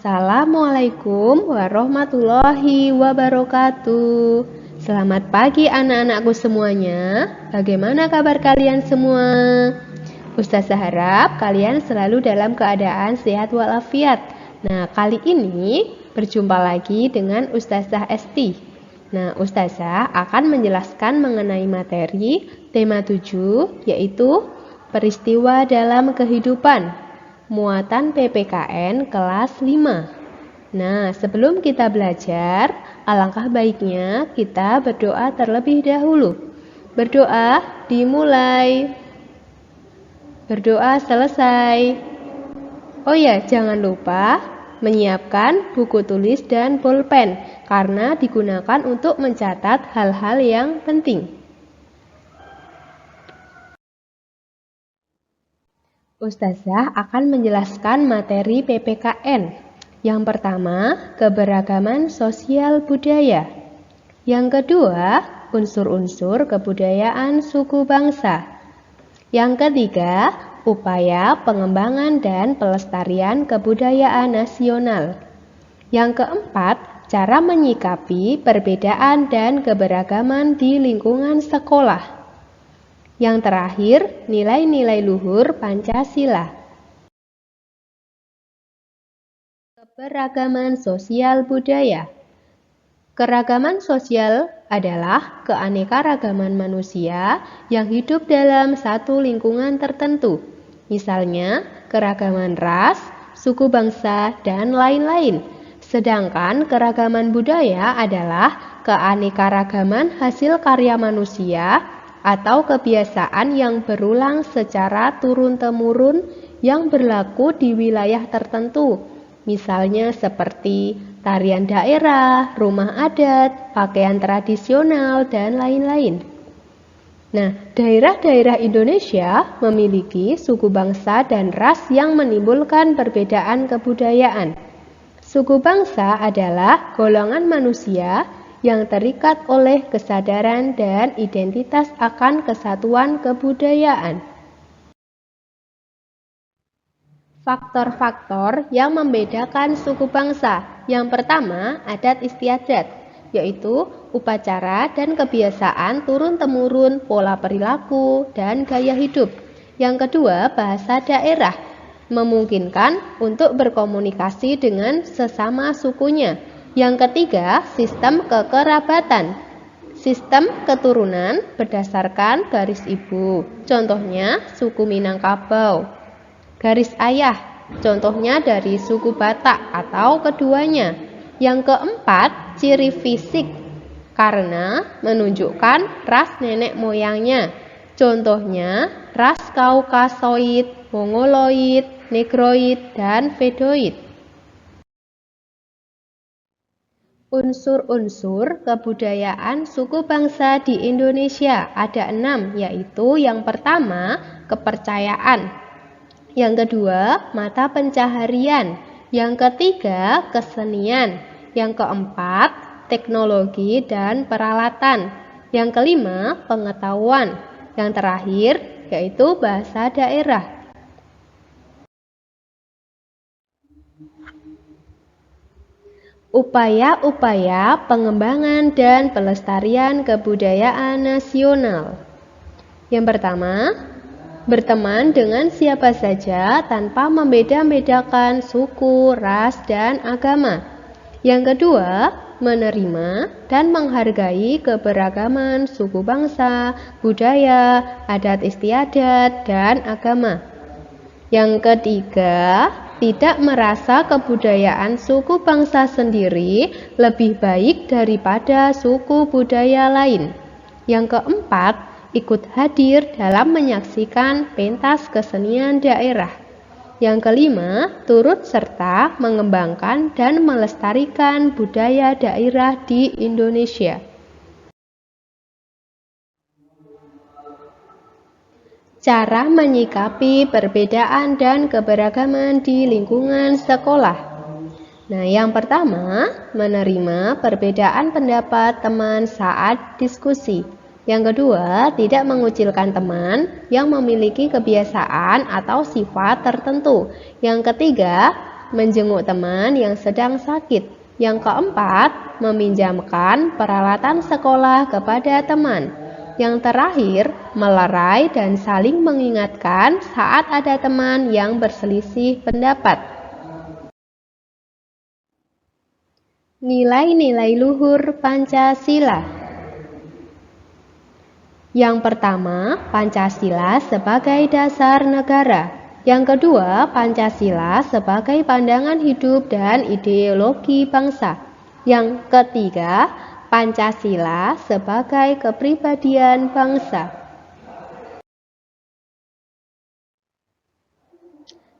Assalamualaikum warahmatullahi wabarakatuh. Selamat pagi anak-anakku semuanya. Bagaimana kabar kalian semua? Ustazah harap kalian selalu dalam keadaan sehat walafiat. Nah, kali ini berjumpa lagi dengan Ustazah Esti. Nah, Ustazah akan menjelaskan mengenai materi tema 7, yaitu peristiwa dalam kehidupan. Muatan PPKN kelas 5. Nah, sebelum kita belajar, alangkah baiknya kita berdoa terlebih dahulu. Berdoa dimulai. Berdoa selesai. Oh ya, jangan lupa menyiapkan buku tulis dan bolpen karena digunakan untuk mencatat hal-hal yang penting. Ustazah akan menjelaskan materi PPKN. Yang pertama, keberagaman sosial budaya. Yang kedua, unsur-unsur kebudayaan suku bangsa. Yang ketiga, upaya pengembangan dan pelestarian kebudayaan nasional. Yang keempat, cara menyikapi perbedaan dan keberagaman di lingkungan sekolah. Yang terakhir, nilai-nilai luhur Pancasila. Keberagaman sosial budaya. Keragaman sosial adalah keanekaragaman manusia yang hidup dalam satu lingkungan tertentu. Misalnya, keragaman ras, suku bangsa, dan lain-lain. Sedangkan keragaman budaya adalah keanekaragaman hasil karya manusia atau kebiasaan yang berulang secara turun-temurun yang berlaku di wilayah tertentu, misalnya seperti tarian daerah, rumah adat, pakaian tradisional, dan lain-lain. Nah, daerah-daerah Indonesia memiliki suku bangsa dan ras yang menimbulkan perbedaan kebudayaan. Suku bangsa adalah golongan manusia yang terikat oleh kesadaran dan identitas akan kesatuan kebudayaan. Faktor-faktor yang membedakan suku bangsa. Yang pertama, adat istiadat, yaitu upacara dan kebiasaan turun-temurun, pola perilaku, dan gaya hidup. Yang kedua, bahasa daerah, memungkinkan untuk berkomunikasi dengan sesama sukunya. Yang ketiga, sistem kekerabatan. Sistem keturunan berdasarkan garis ibu. Contohnya, suku Minangkabau. Garis ayah. Contohnya dari suku Batak atau keduanya. Yang keempat, ciri fisik. Karena menunjukkan ras nenek moyangnya. Contohnya, ras Kaukasoid, Mongoloid, Negroid, dan Vedoid. Unsur-unsur kebudayaan suku bangsa di Indonesia ada 6, yaitu yang pertama, kepercayaan. Yang kedua, mata pencaharian. Yang ketiga, kesenian. Yang keempat, teknologi dan peralatan. Yang kelima, pengetahuan. Yang terakhir, yaitu bahasa daerah. Upaya-upaya pengembangan dan pelestarian kebudayaan nasional. Yang pertama, berteman dengan siapa saja tanpa membeda-bedakan suku, ras, dan agama. Yang kedua, menerima dan menghargai keberagaman suku bangsa, budaya, adat istiadat, dan agama. Yang ketiga, tidak merasa kebudayaan suku bangsa sendiri lebih baik daripada suku budaya lain. Yang keempat, ikut hadir dalam menyaksikan pentas kesenian daerah. Yang kelima, turut serta mengembangkan dan melestarikan budaya daerah di Indonesia. Cara menyikapi perbedaan dan keberagaman di lingkungan sekolah. Nah, yang pertama, menerima perbedaan pendapat teman saat diskusi. Yang kedua, tidak mengucilkan teman yang memiliki kebiasaan atau sifat tertentu. Yang ketiga, menjenguk teman yang sedang sakit. Yang keempat, meminjamkan peralatan sekolah kepada teman. Yang terakhir, melerai dan saling mengingatkan saat ada teman yang berselisih pendapat. Nilai-nilai luhur Pancasila. Yang pertama, Pancasila sebagai dasar negara. Yang kedua, Pancasila sebagai pandangan hidup dan ideologi bangsa. Yang ketiga, Pancasila sebagai kepribadian bangsa.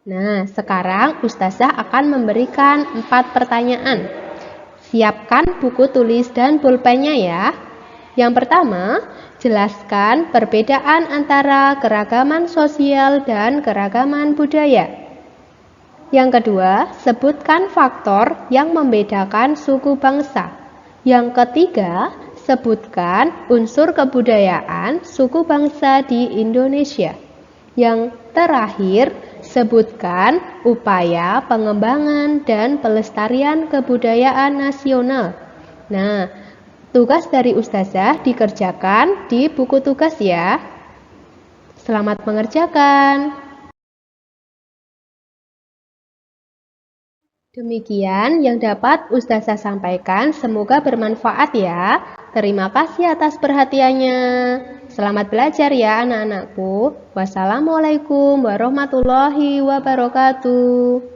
Nah, sekarang Ustazah akan memberikan 4 pertanyaan. Siapkan buku tulis dan pulpennya ya. Yang pertama, jelaskan perbedaan antara keragaman sosial dan keragaman budaya. Yang kedua, sebutkan faktor yang membedakan suku bangsa. Yang ketiga, sebutkan unsur kebudayaan suku bangsa di Indonesia. Yang terakhir, sebutkan upaya pengembangan dan pelestarian kebudayaan nasional. Nah, tugas dari Ustazah dikerjakan di buku tugas ya. Selamat mengerjakan. Demikian yang dapat Ustazah sampaikan, semoga bermanfaat ya. Terima kasih atas perhatiannya. Selamat belajar ya anak-anakku. Wassalamualaikum warahmatullahi wabarakatuh.